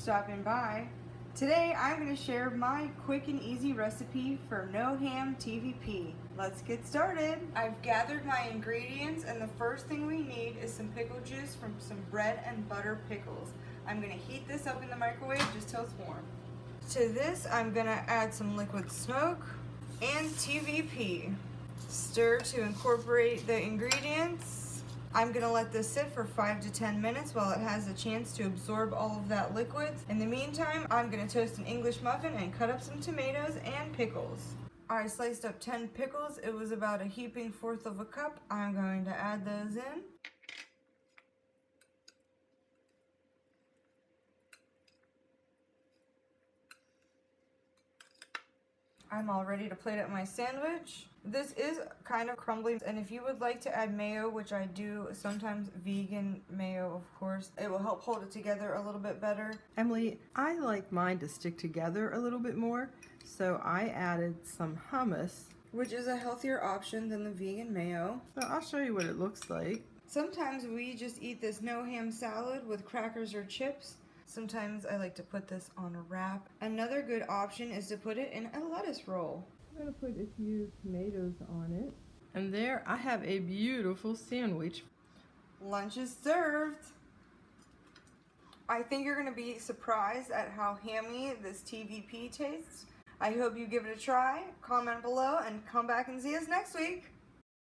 stopping by. Today I'm going to share my quick and easy recipe for No Ham TVP. Let's get started. I've gathered my ingredients and the first thing we need is some pickle juice from some Bread and Butter Pickles. I'm going to heat this up in the microwave just till it's warm. To this I'm going to add some liquid smoke and TVP. Stir to incorporate the ingredients. I'm going to let this sit for 5 to 10 minutes while it has a chance to absorb all of that liquid. In the meantime, I'm going to toast an English muffin and cut up some tomatoes and pickles. I sliced up 10 pickles. It was about a heaping fourth of a cup. I'm going to add those in. I'm all ready to plate up my sandwich. This is kind of crumbly, and if you would like to add mayo, which I do, sometimes vegan mayo, of course, it will help hold it together a little bit better. Emily, I like mine to stick together a little bit more, so I added some hummus, which is a healthier option than the vegan mayo. So I'll show you what it looks like. Sometimes we just eat this no ham salad with crackers or chips. Sometimes I like to put this on a wrap. Another good option is to put it in a lettuce roll. I'm going to put a few tomatoes on it. And there I have a beautiful sandwich. Lunch is served. I think you're going to be surprised at how hammy this TVP tastes. I hope you give it a try. Comment below and come back and see us next week.